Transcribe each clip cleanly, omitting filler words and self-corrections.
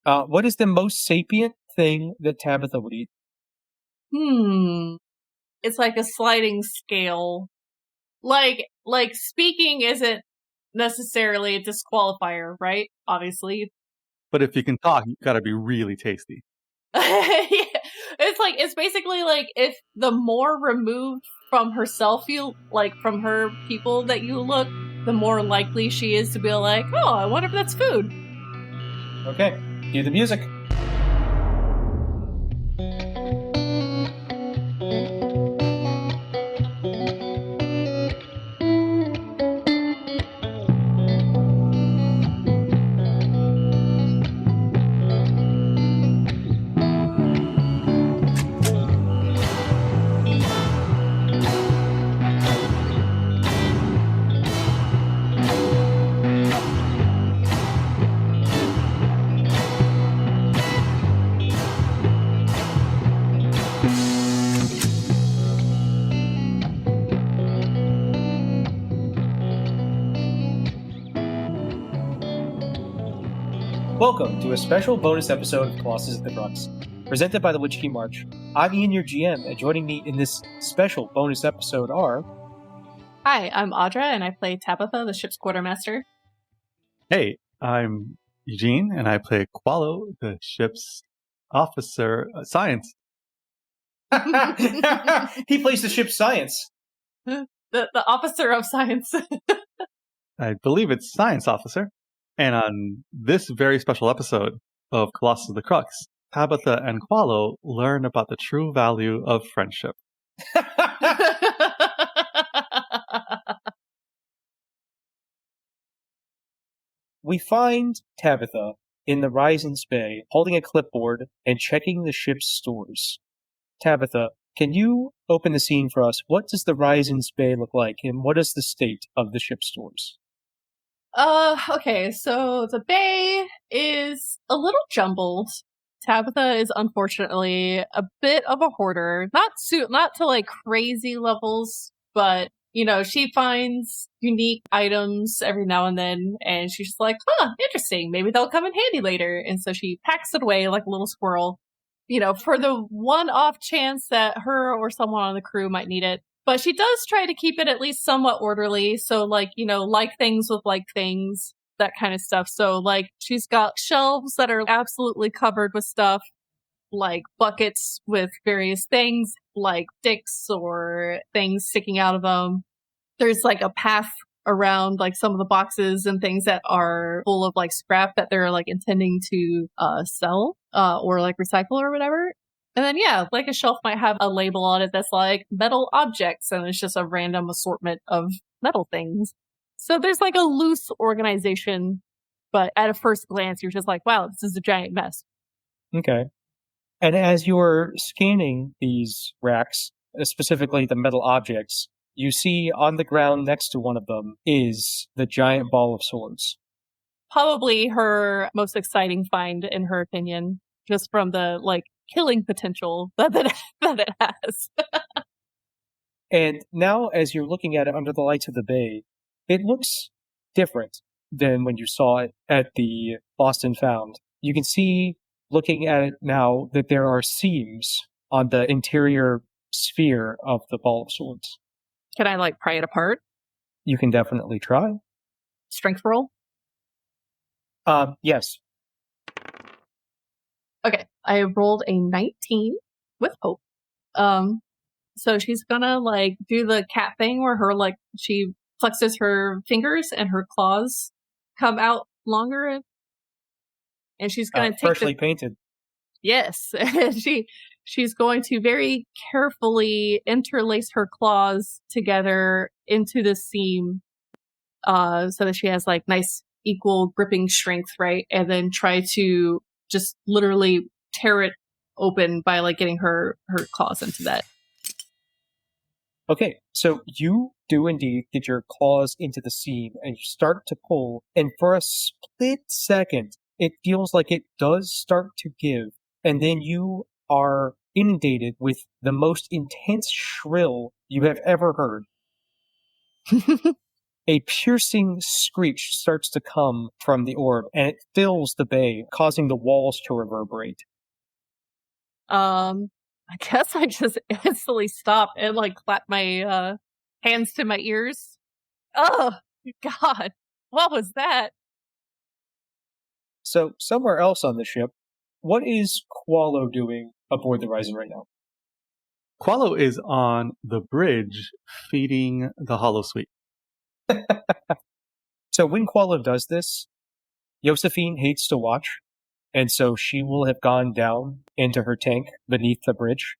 What is the most sapient thing that Tabitha would eat? It's like a sliding scale. Like speaking isn't necessarily a disqualifier, right? Obviously. But if you can talk, you gotta be really tasty. Yeah. It's basically like if the more removed from herself you, like from her people that you look, the more likely she is to be like, oh, I wonder if that's food. Okay, cue the music. Welcome to a special bonus episode of Colossus at the Crux, presented by the Witchkey March. I'm Ian, your GM, and joining me in this special bonus episode are... Hi, I'm Audra, and I play Tabitha, the ship's quartermaster. Hey, I'm Eugene, and I play Qualo, the ship's officer science. He plays the ship's science. The officer of science. I believe it's science officer. And on this very special episode of Colossus of the Crux, Tabitha and Qualo learn about the true value of friendship. We find Tabitha in the Risen's Bay, holding a clipboard and checking the ship's stores. Tabitha, can you open the scene for us? What does the Risen's Bay look like, and what is the state of the ship's stores? Okay, so the bay is a little jumbled. Tabitha is unfortunately a bit of a hoarder. Not to like crazy levels, but you know, she finds unique items every now and then, and she's just like, interesting, maybe they'll come in handy later. And so she packs it away like a little squirrel, you know, for the one-off chance that her or someone on the crew might need it. But she does try to keep it at least somewhat orderly. So, like, you know, like things with like things, that kind of stuff. So, like, she's got shelves that are absolutely covered with stuff, like buckets with various things, like sticks or things sticking out of them. There's like a path around like some of the boxes and things that are full of like scrap that they're like intending to sell or like recycle or whatever. And then, yeah, like a shelf might have a label on it that's like metal objects, and it's just a random assortment of metal things. So there's like a loose organization, but at a first glance, you're just like, wow, this is a giant mess. Okay. And as you're scanning these racks, specifically the metal objects, you see on the ground next to one of them is the giant ball of swords. Probably her most exciting find, in her opinion, just from the, like, killing potential that it has. And now, as you're looking at it under the lights of the bay, it looks different than when you saw it at the Boston Found. You can see, looking at it now, that there are seams on the interior sphere of the ball of swords. Can I, like, pry it apart? You can definitely try. Strength roll? Yes. Okay, I rolled a 19 with hope. So she's gonna, like, do the cat thing where her, like, she flexes her fingers and her claws come out longer. And she's gonna take freshly painted. Yes, and she's going to very carefully interlace her claws together into the seam, so that she has, like, nice equal gripping strength, right? And then try to just literally tear it open by, like, getting her claws into that. Okay, so you do indeed get your claws into the seam and you start to pull, and for a split second, it feels like it does start to give, and then you are inundated with the most intense shrill you have ever heard. a piercing screech starts to come from the orb, and it fills the bay, causing the walls to reverberate. I guess I just instantly stop and like clap my hands to my ears. Oh God, what was that? So, somewhere else on the ship, what is Qualo doing aboard the Ryzen right now? Qualo is on the bridge feeding the holosuite. So when Qualo does this, Josephine hates to watch, and so she will have gone down into her tank beneath the bridge.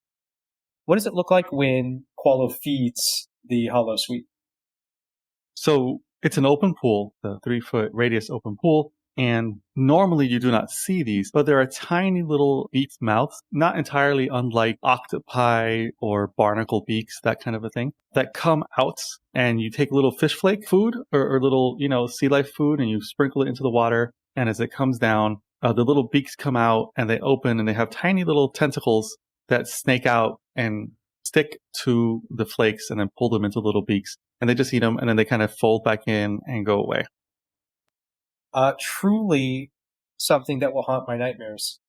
What does it look like when Qualo feeds the holosuite? So it's an open pool, the 3-foot radius open pool, and normally you do not see these, but there are tiny little beaked mouths, not entirely unlike octopi or barnacle beaks, that kind of a thing, that come out, and you take a little fish flake food or little, sea life food, and you sprinkle it into the water, and as it comes down, the little beaks come out, and they open, and they have tiny little tentacles that snake out and stick to the flakes and then pull them into little beaks, and they just eat them, and then they kind of fold back in and go away. Truly something that will haunt my nightmares.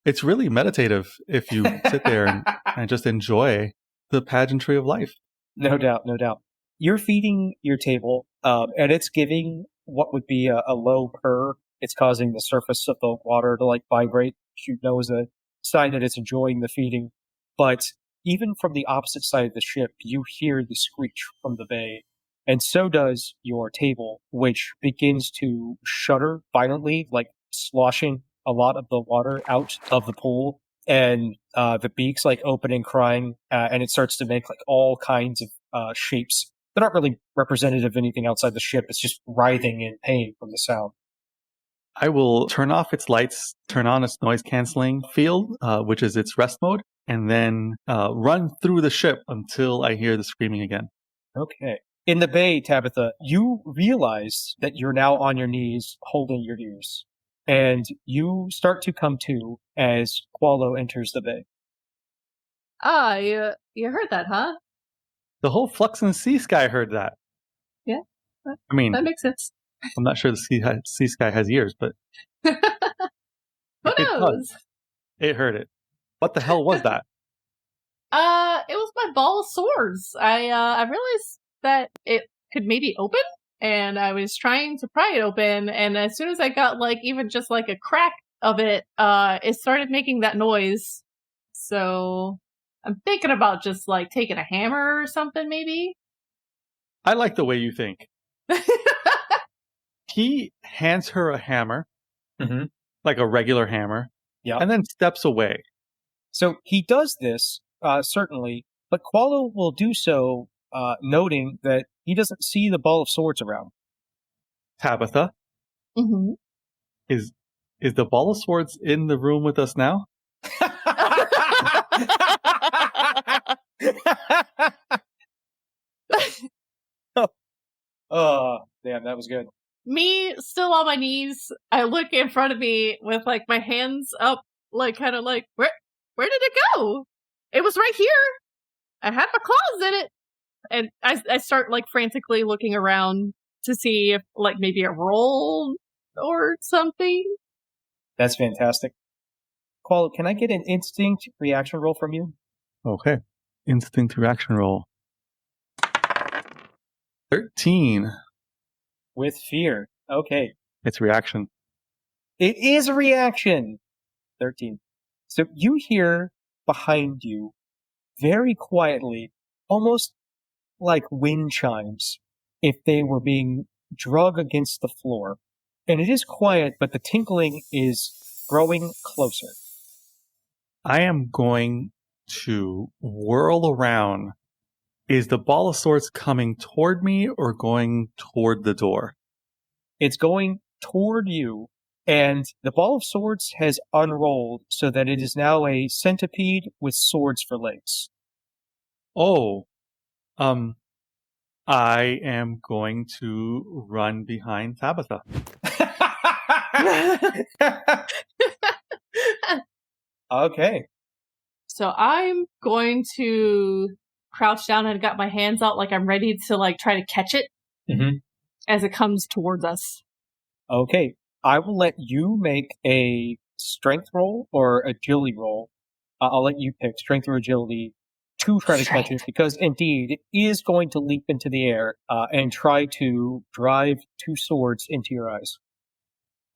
It's really meditative if you sit there and just enjoy the pageantry of life. No doubt, no doubt. You're feeding your table, and it's giving what would be a low purr. It's causing the surface of the water to vibrate, which you know is a sign that it's enjoying the feeding. But even from the opposite side of the ship, you hear the screech from the bay. And so does your table, which begins to shudder violently, sloshing a lot of the water out of the pool. And the beaks open and crying, and it starts to make all kinds of shapes that aren't really representative of anything outside the ship. It's just writhing in pain from the sound. I will turn off its lights, turn on its noise canceling field, which is its rest mode, and then run through the ship until I hear the screaming again. Okay. In the bay, Tabitha, you realize that you're now on your knees holding your ears. And you start to come to as Qualo enters the bay. Ah, you heard that, huh? The whole Flux and Sea Sky heard that. Yeah. I mean, that makes sense. I'm not sure the sea Sky has ears, but Who it knows? does. It heard it. What the hell was that? It was my ball of swords. I realized that it could maybe open, and I was trying to pry it open, and as soon as I got even just a crack of it, it started making that noise. So I'm thinking about just taking a hammer or something, maybe. I like the way you think. He hands her a hammer, like a regular hammer, and then steps away. So he does this, certainly, but Qualo will do so, noting that he doesn't see the ball of swords around. Tabitha, is the ball of swords in the room with us now? Oh, damn, that was good. Me, still on my knees, I look in front of me with my hands up, where did it go? It was right here. I had my claws in it. And I start frantically looking around to see if maybe it rolled or something. That's fantastic. Qualo, can I get an instinct reaction roll from you? Okay. Instinct reaction roll. 13. With fear. Okay. It's reaction. It is a reaction. 13. So you hear behind you, very quietly, almost like wind chimes, if they were being drug against the floor. And it is quiet, but the tinkling is growing closer. I am going to whirl around. Is the ball of swords coming toward me or going toward the door? It's going toward you, and the ball of swords has unrolled so that it is now a centipede with swords for legs. Oh, I am going to run behind Tabitha. Okay. So I'm going to crouch down and got my hands out like I'm ready to like try to catch it as it comes towards us. Okay. I will let you make a strength roll or agility roll. I'll let you pick strength or agility to try to catch it, because indeed it is going to leap into the air and try to drive two swords into your eyes.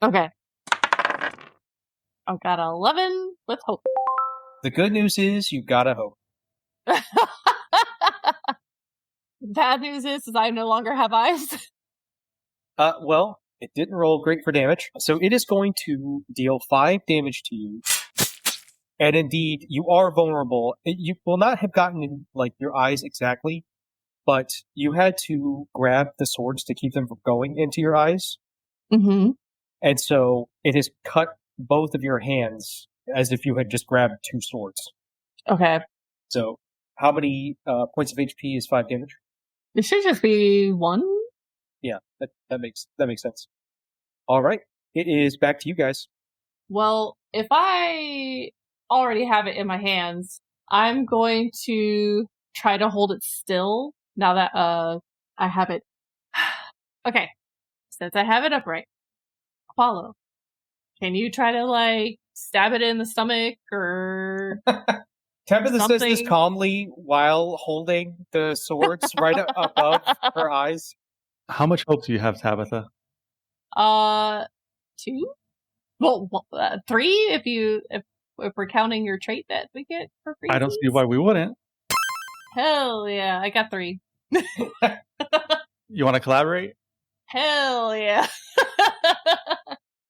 Okay. I've got 11 with hope. The good news is you gotta hope. Bad news is I no longer have eyes. Well, it didn't roll great for damage, so it is going to deal 5 damage to you. And indeed, you are vulnerable. You will not have gotten in, like, your eyes exactly, but you had to grab the swords to keep them from going into your eyes. Mm-hmm. And so it has cut both of your hands as if you had just grabbed 2 swords. Okay. So how many points of HP is 5 damage? It should just be 1. Yeah, that makes sense. All right, it is back to you guys. Well, if I already have it in my hands, I'm going to try to hold it still now that I have it. Okay, since I have it upright, Qualo, can you try to like stab it in the stomach or Tabitha says something? this calmly while holding the swords right above her eyes. How much hope do you have, Tabitha? 2? Well, 3 if we're counting your trait that we get for free. I don't see why we wouldn't. Hell yeah, I got 3. You want to collaborate? Hell yeah.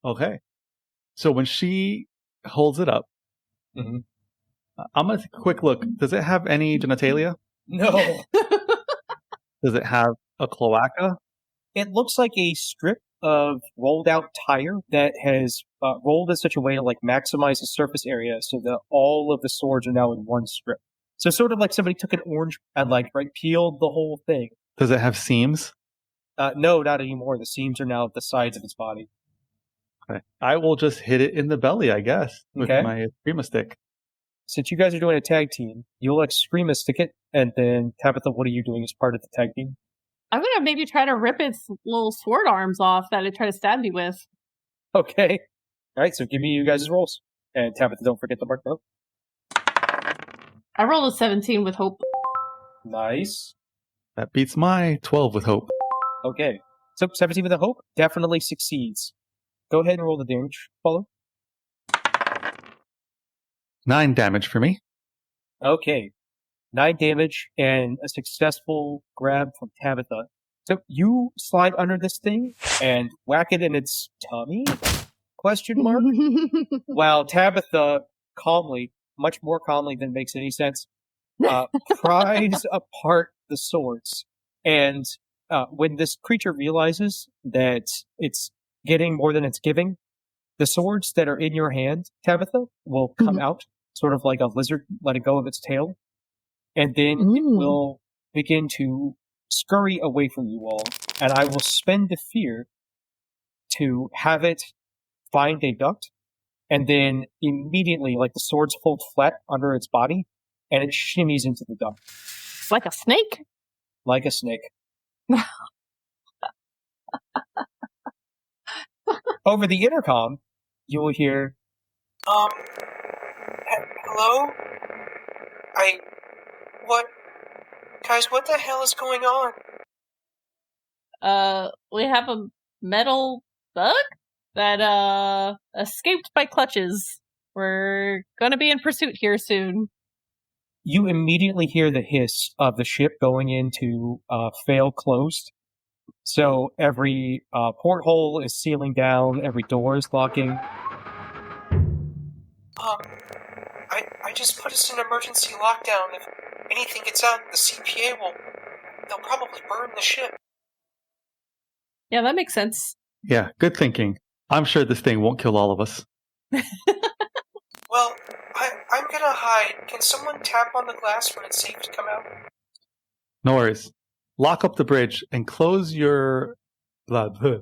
Okay. So when she holds it up, I'm going to take a quick look. Does it have any genitalia? No. Does it have a cloaca? It looks like a strip of rolled out tire that has rolled in such a way to like maximize the surface area so that all of the swords are now in one strip. So sort of like somebody took an orange and like peeled the whole thing. Does it have seams? No, not anymore. The seams are now at the sides of its body. Okay. I will just hit it in the belly, I guess, with my Screama stick. Since you guys are doing a tag team, you'll like Screama stick it, and then Tabitha, what are you doing as part of the tag team? I'm gonna maybe try to rip its little sword arms off that it tried to stab me with. Okay. Alright, so give me you guys' rolls. And Tabitha, don't forget to mark them. I rolled a 17 with hope. Nice. That beats my 12 with hope. Okay. So 17 with a hope definitely succeeds. Go ahead and roll the damage, Qualo. 9 damage for me. Okay. 9 damage and a successful grab from Tabitha. So you slide under this thing and whack it in its tummy? Question mark? While Tabitha calmly, much more calmly than makes any sense, pries apart the swords. And when this creature realizes that it's getting more than it's giving, the swords that are in your hand, Tabitha, will come out, sort of like a lizard letting go of its tail. And then it will begin to scurry away from you all. And I will spend the fear to have it find a duct, and then immediately, like the swords fold flat under its body, and it shimmies into the duct. It's like a snake? Like a snake. Over the intercom, you will hear, hello? Guys, what the hell is going on? We have a metal bug that, escaped by clutches. We're gonna be in pursuit here soon. You immediately hear the hiss of the ship going into fail closed. So every porthole is sealing down, every door is locking. I just put us in emergency lockdown. If anything gets out, the CPA they'll probably burn the ship. Yeah, that makes sense. Yeah, good thinking. I'm sure this thing won't kill all of us. Well, I'm gonna hide. Can someone tap on the glass when it's safe to come out? No worries. Lock up the bridge and close your blood. My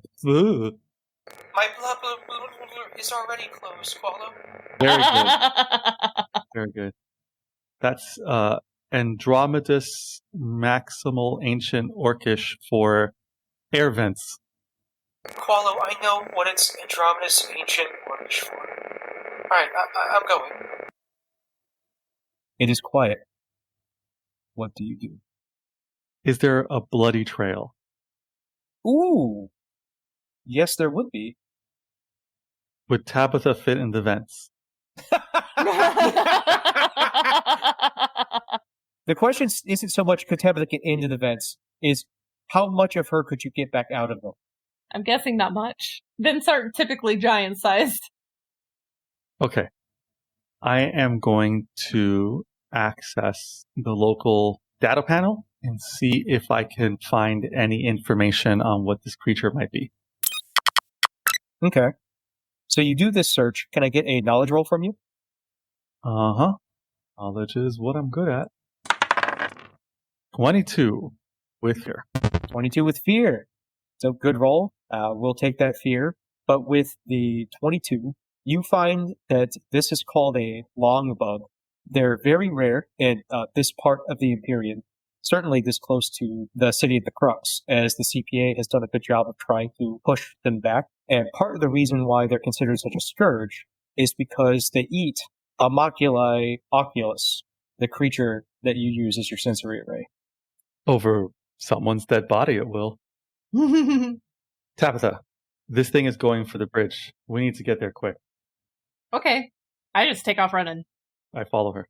blood is already closed, Qualo. Very good. Very good. That's Andromedus Maximal Ancient Orcish for air vents. Qualo, I know what it's Andromedus Ancient Orcish for. Alright, I'm going. It is quiet. What do you do? Is there a bloody trail? Ooh! Yes, there would be. Would Tabitha fit in the vents? The question isn't so much could Tabitha get into the vents, is how much of her could you get back out of them? I'm guessing not much. Vents aren't typically giant-sized. Okay. I am going to access the local data panel and see if I can find any information on what this creature might be. Okay. So you do this search. Can I get a knowledge roll from you? Uh-huh. Knowledge is what I'm good at. 22 with fear. 22 with fear. So good roll. We'll take that fear. But with the 22, you find that this is called a long bug. They're very rare in this part of the Empyrean, certainly this close to the city of the Crux, as the CPA has done a good job of trying to push them back. And part of the reason why they're considered such a scourge is because they eat Amoculi oculus, the creature that you use as your sensory array. Over someone's dead body, it will. Tabitha, this thing is going for the bridge. We need to get there quick. Okay. I just take off running. I follow her.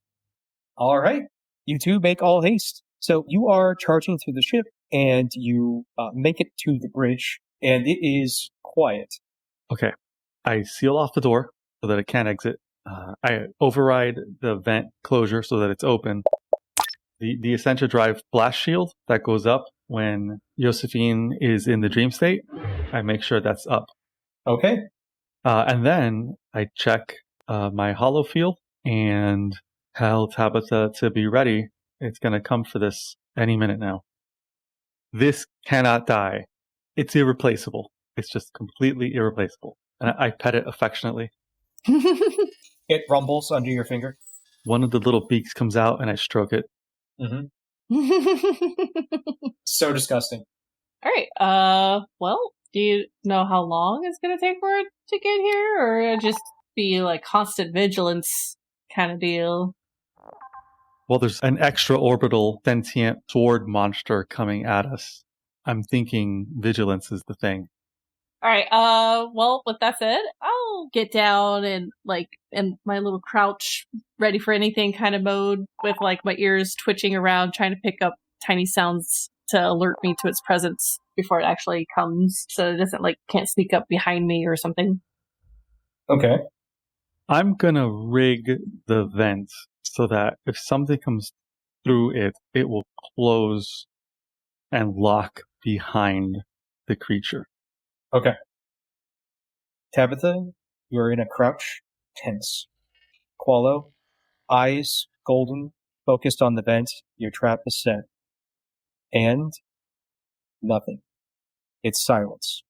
All right. You two make all haste. So you are charging through the ship, and you make it to the bridge, and it is quiet. Okay. I seal off the door so that it can't exit. I override the vent closure so that it's open. The Essentia Drive blast shield that goes up when Josephine is in the dream state, I make sure that's up. Okay. And then I check my hollow field and tell Tabitha to be ready. It's going to come for this any minute now. This cannot die. It's irreplaceable. It's just completely irreplaceable. And I pet it affectionately. It rumbles under your finger. One of the little beaks comes out and I stroke it. Mm-hmm. So disgusting. All right. Well, do you know how long it's going to take for it to get here, or just be like constant vigilance kind of deal? Well, there's an extra-orbital sentient sword monster coming at us. I'm thinking vigilance is the thing. All right. Well, with that said, I'll get down and like in my little crouch, ready for anything kind of mode, with like my ears twitching around, trying to pick up tiny sounds to alert me to its presence before it actually comes, so it doesn't like can't sneak up behind me or something. Okay. I'm gonna rig the vent so that if something comes through it, it will close and lock behind the creature. Okay. Tabitha, you're in a crouch, tense. Qualo, eyes golden, focused on the vent. Your trap is set. And nothing. It's silence.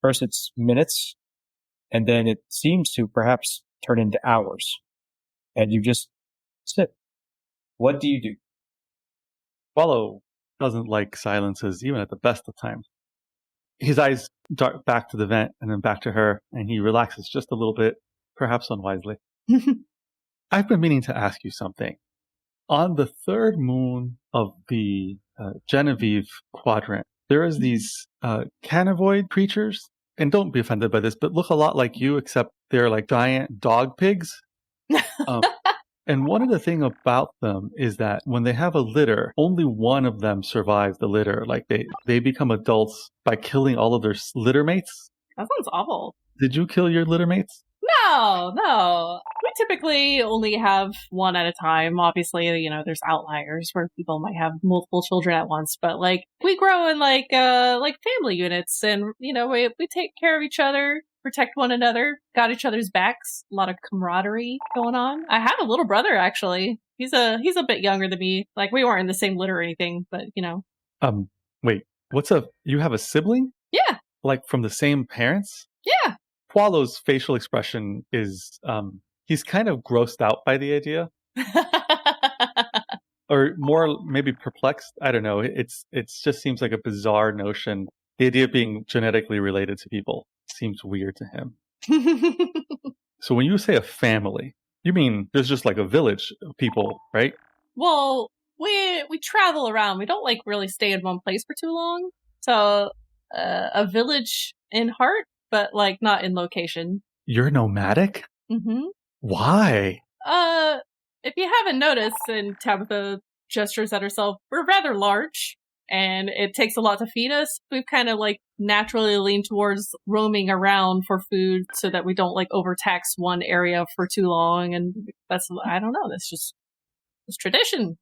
First it's minutes, and then it seems to perhaps turn into hours. And you just sit. What do you do? Qualo doesn't like silences, even at the best of times. His eyes dart back to the vent and then back to her, and he relaxes just a little bit, perhaps unwisely. I've been meaning to ask you something. On the third moon of the Genevieve quadrant, there is these canovoid creatures, and don't be offended by this, but look a lot like you, except they're like giant dog pigs. And one of the things about them is that when they have a litter, only one of them survives the litter. Like they become adults by killing all of their litter mates. That sounds awful. Did you kill your litter mates? No. We typically only have one at a time. Obviously, you know, there's outliers where people might have multiple children at once, but like we grow in like family units, and you know, we take care of each other, protect one another, got each other's backs. A lot of camaraderie going on. I have a little brother actually. He's a bit younger than me. Like we weren't in the same litter or anything, but you know. Wait, you have a sibling? Yeah. Like from the same parents? Yeah. Qualo's facial expression is, he's kind of grossed out by the idea. or more maybe perplexed. I don't know. It just seems like a bizarre notion. The idea of being genetically related to people seems weird to him. So when you say a family, you mean there's just like a village of people, right? Well, we travel around. We don't like really stay in one place for too long. So a village in heart, but like not in location. You're nomadic? Mm-hmm. Why? If you haven't noticed, and Tabitha gestures at herself, we're rather large, and it takes a lot to feed us. We've kind of like naturally leaned towards roaming around for food so that we don't like overtax one area for too long. And that's, I don't know, it's tradition.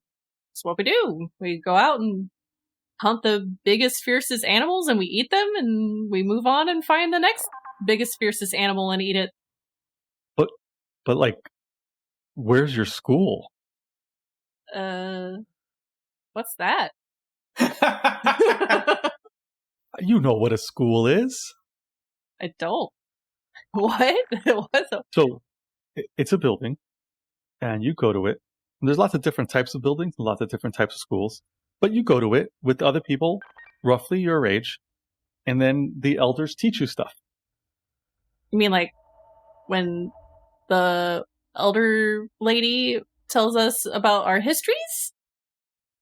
It's what we do. We go out and hunt the biggest, fiercest animals and we eat them, and we move on and find the next biggest, fiercest animal and eat it. But like, where's your school? What's that? You know what a school is. I don't. What? So, it's a building, and you go to it. And there's lots of different types of buildings and lots of different types of schools. But you go to it with other people roughly your age, and then the elders teach you stuff. You mean like when the elder lady tells us about our histories?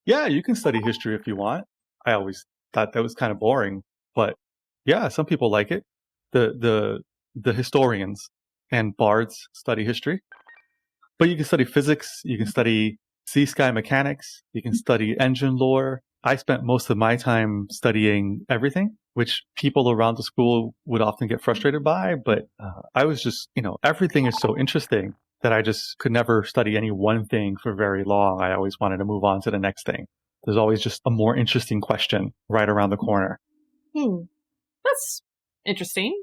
Yeah, you can study history if you want. I always thought that was kind of boring, but yeah, some people like it. The historians and bards study history, but you can study physics. You can study sea sky mechanics. You can study engine lore. I spent most of my time studying everything, which people around the school would often get frustrated by. But I was just, everything is so interesting that I just could never study any one thing for very long. I always wanted to move on to the next thing. There's always just a more interesting question right around the corner. That's interesting.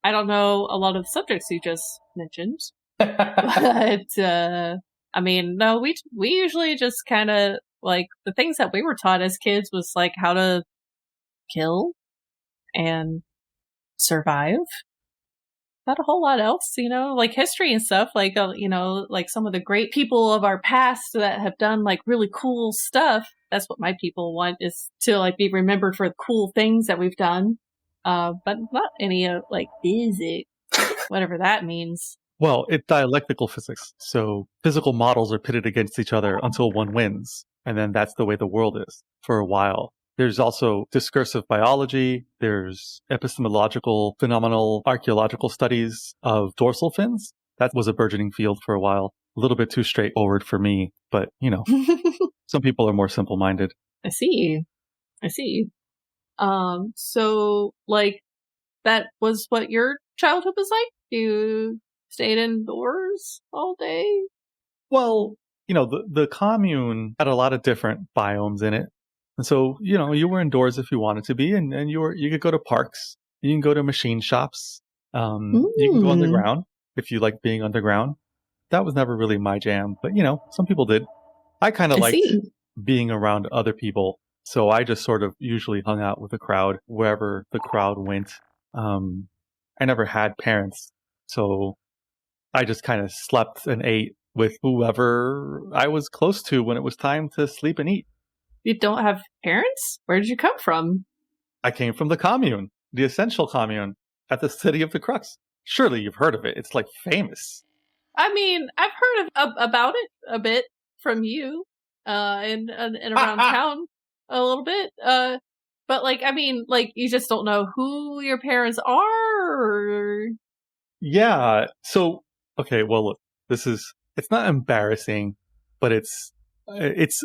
I don't know a lot of the subjects you just mentioned. But, I mean, no, we usually just kind of, like, the things that we were taught as kids was, like, how to kill and survive. Not a whole lot else, like history and stuff, like, like some of the great people of our past that have done, like, really cool stuff. That's what my people want, is to, like, be remembered for the cool things that we've done. But not any, like, physics, whatever that means. Well, it's dialectical physics. So physical models are pitted against each other until one wins. And then that's the way the world is for a while. There's also discursive biology. There's epistemological, phenomenal archaeological studies of dorsal fins. That was a burgeoning field for a while. A little bit too straightforward for me, but, some people are more simple-minded. I see. So, like, that was what your childhood was like? You stayed indoors all day? Well, the commune had a lot of different biomes in it. And so, you were indoors if you wanted to be, and you could go to parks, you can go to machine shops, you can go underground if you like being underground. That was never really my jam, but some people did. I kind of liked being around other people, so I just sort of usually hung out with the crowd wherever the crowd went. I never had parents, so I just kind of slept and ate with whoever I was close to when it was time to sleep and eat. You don't have parents? Where did you come from? I came from the commune, the essential commune, at the city of the Crux. Surely you've heard of it. It's like famous. I mean, I've heard about it a bit from you, and around town a little bit. But like, I mean, like, you just don't know who your parents are? Or... Yeah. So, okay, well, look, it's not embarrassing, but it's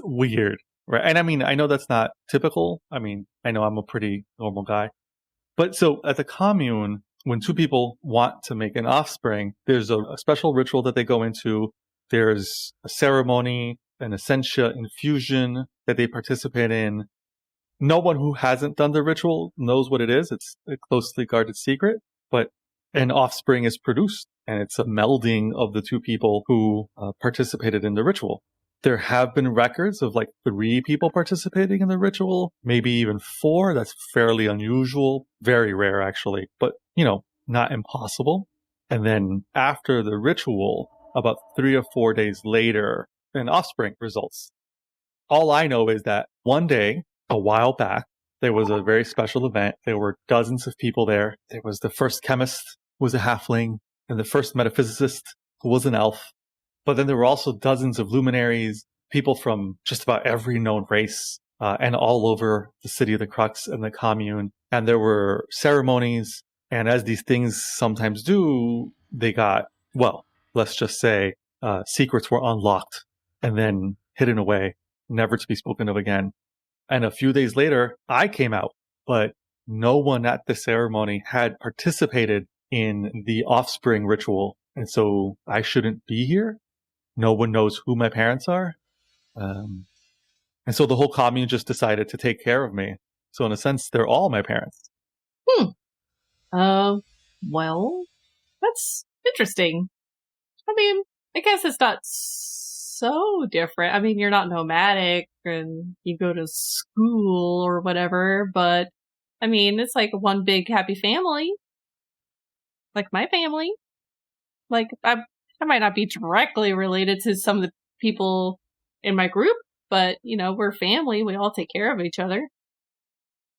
weird. Right. And I mean, I know that's not typical. I mean, I know I'm a pretty normal guy. But so at the commune, when two people want to make an offspring, there's a special ritual that they go into. There's a ceremony, an essentia infusion that they participate in. No one who hasn't done the ritual knows what it is. It's a closely guarded secret, but an offspring is produced, and it's a melding of the two people who participated in the ritual. There have been records of like 3 people participating in the ritual, maybe even 4. That's fairly unusual. Very rare, actually, but, not impossible. And then after the ritual, about 3 or 4 days later, an offspring results. All I know is that one day, a while back, there was a very special event. There were dozens of people there. There was the first chemist who was a halfling, and the first metaphysicist who was an elf. But then there were also dozens of luminaries, people from just about every known race, and all over the city of the Crux and the commune. And there were ceremonies, and as these things sometimes do, they got, well, let's just say, secrets were unlocked and then hidden away, never to be spoken of again. And a few days later, I came out, but no one at the ceremony had participated in the offspring ritual. And so I shouldn't be here. No one knows who my parents are. And so the whole commune just decided to take care of me. So in a sense, they're all my parents. Well, that's interesting. I mean, I guess it's not so different. I mean, you're not nomadic and you go to school or whatever, but I mean, it's like one big happy family. Like my family. Like, I might not be directly related to some of the people in my group, but, you know, we're family. We all take care of each other.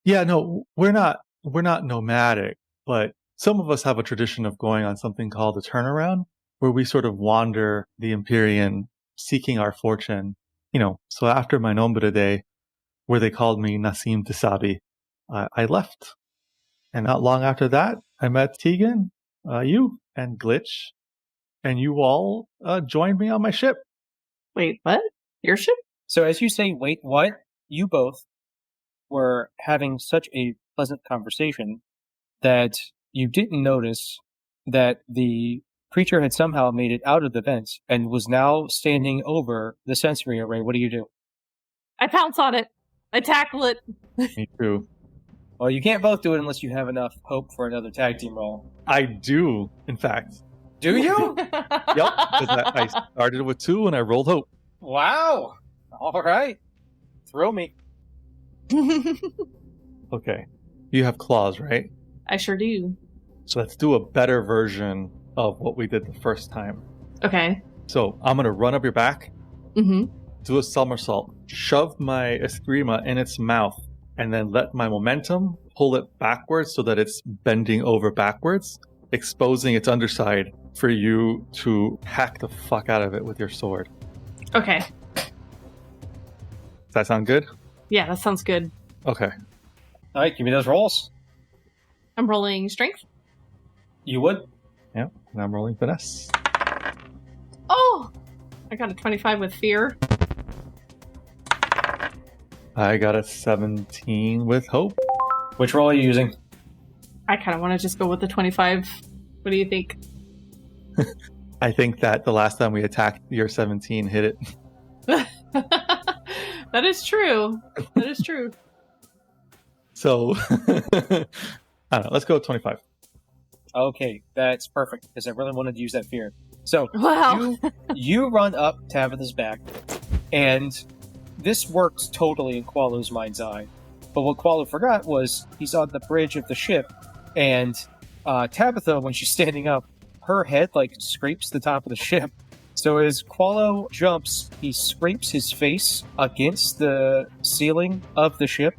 Yeah, no, we're not nomadic, but some of us have a tradition of going on something called a turnaround, where we sort of wander the Empyrean seeking our fortune. You know, so after my Nombre Day, where they called me Nassim Tisabi, I left. And not long after that, I met Tegan, you, and Glitch, and you all joined me on my ship. Wait, what? Your ship? So as you say, wait, what? You both were having such a pleasant conversation that you didn't notice that the creature had somehow made it out of the vents and was now standing over the sensory array. What do you do? I pounce on it. I tackle it. Me too. Well, you can't both do it unless you have enough hope for another tag team roll. I do, in fact. Do you? Yep, because I started with 2 and I rolled hope. Wow. All right. Thrill me. Okay. You have claws, right? I sure do. So let's do a better version of what we did the first time. Okay. So I'm going to run up your back, do a somersault, shove my Eskrima in its mouth, and then let my momentum pull it backwards so that it's bending over backwards, exposing its underside for you to hack the fuck out of it with your sword. Okay. Does that sound good? Yeah, that sounds good. Okay. All right, give me those rolls. I'm rolling strength. You would? Yeah, and I'm rolling finesse. Oh! I got a 25 with fear. I got a 17 with hope. Which roll are you using? I kind of want to just go with the 25. What do you think? I think that the last time we attacked, your 17 hit it. That is true. That is true. So, I don't know. Let's go with 25. Okay, that's perfect, because I really wanted to use that fear. So, Wow. you run up Tabitha's back, and this works totally in Qualo's mind's eye. But what Qualo forgot was he's on the bridge of the ship, and Tabitha, when she's standing up, her head, scrapes the top of the ship. So as Qualo jumps, he scrapes his face against the ceiling of the ship.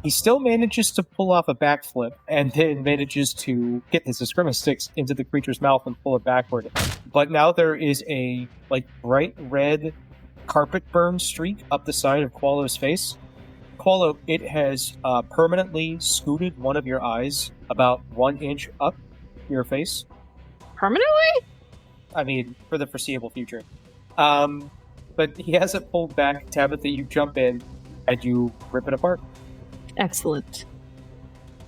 He still manages to pull off a backflip, and then manages to get his Eskrima sticks into the creature's mouth and pull it backward. But now there is a, bright red carpet burn streak up the side of Qualo's face. Qualo, it has permanently scooted one of your eyes about 1 inch up your face. Permanently? I mean, for the foreseeable future. But he has it pulled back. Tabitha, you jump in, and you rip it apart. Excellent.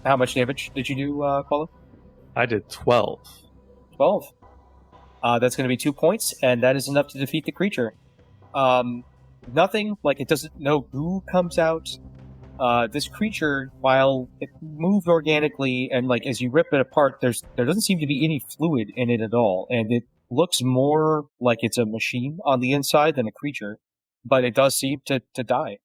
How much damage did you do, Qualo? I did 12. 12. That's going to be 2 points, and that is enough to defeat the creature. Nothing, it doesn't know who comes out. This creature, while it moved organically, and as you rip it apart, there doesn't seem to be any fluid in it at all, and it looks more like it's a machine on the inside than a creature, but it does seem to die.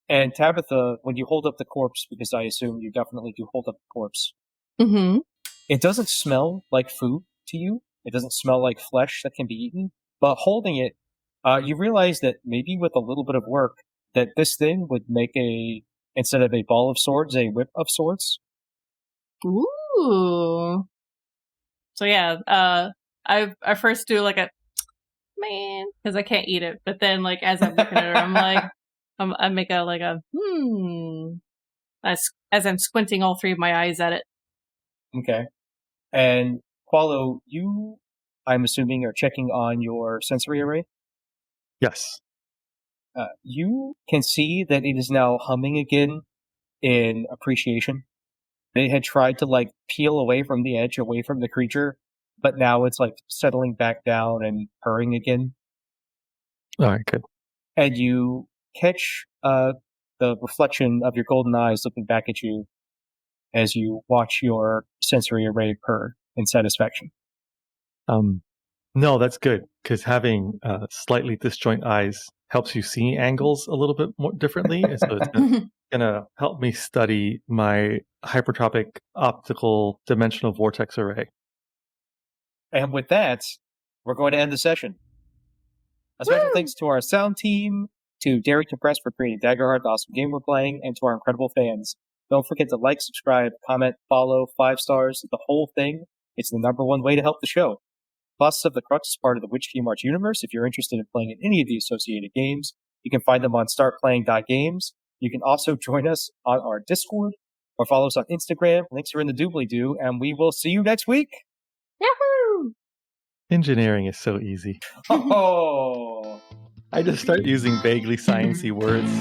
And Tabitha, when you hold up the corpse, because I assume you definitely do hold up the corpse, it doesn't smell like food to you. It doesn't smell like flesh that can be eaten. But holding it, you realize that maybe with a little bit of work, that this thing would make instead of a ball of swords, a whip of swords. Ooh. So yeah, I first do like a man because I can't eat it, but then like as I'm looking at her, I'm like, I make as I'm squinting all three of my eyes at it. Okay. And Qualo, you, I'm assuming, are checking on your sensory array. Yes. You can see that it is now humming again in appreciation. It had tried to like peel away from the edge, away from the creature, but now it's like settling back down and purring again. All right, good. And you catch the reflection of your golden eyes looking back at you as you watch your sensory array purr in satisfaction. No, that's good, because having slightly disjoint eyes helps you see angles a little bit more differently. And so it's going to help me study my hypertropic optical dimensional vortex array. And with that, we're going to end the session. A special thanks to our sound team, to Darrington Press for creating Daggerheart, the awesome game we're playing, and to our incredible fans. Don't forget to like, subscribe, comment, follow, 5 stars, the whole thing. It's the #1 way to help the show. Colossus of the Crux is part of the Witchkey March universe. If you're interested in playing in any of the associated games, you can find them on startplaying.games. You can also join us on our Discord or follow us on Instagram. Links are in the doobly-doo, and we will see you next week. Yahoo! Engineering is so easy. Oh, I just start using vaguely sciencey words,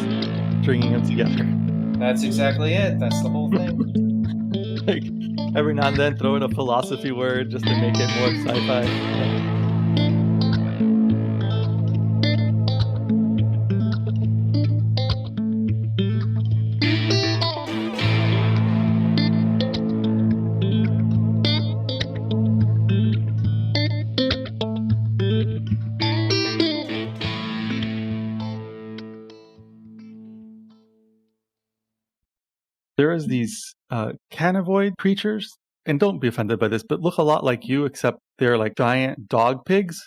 stringing them together. that's exactly it. That's the whole thing. Like, every now and then throw in a philosophy word just to make it more sci-fi. There is these canovoid creatures, and don't be offended by this, but look a lot like you, except they're like giant dog pigs.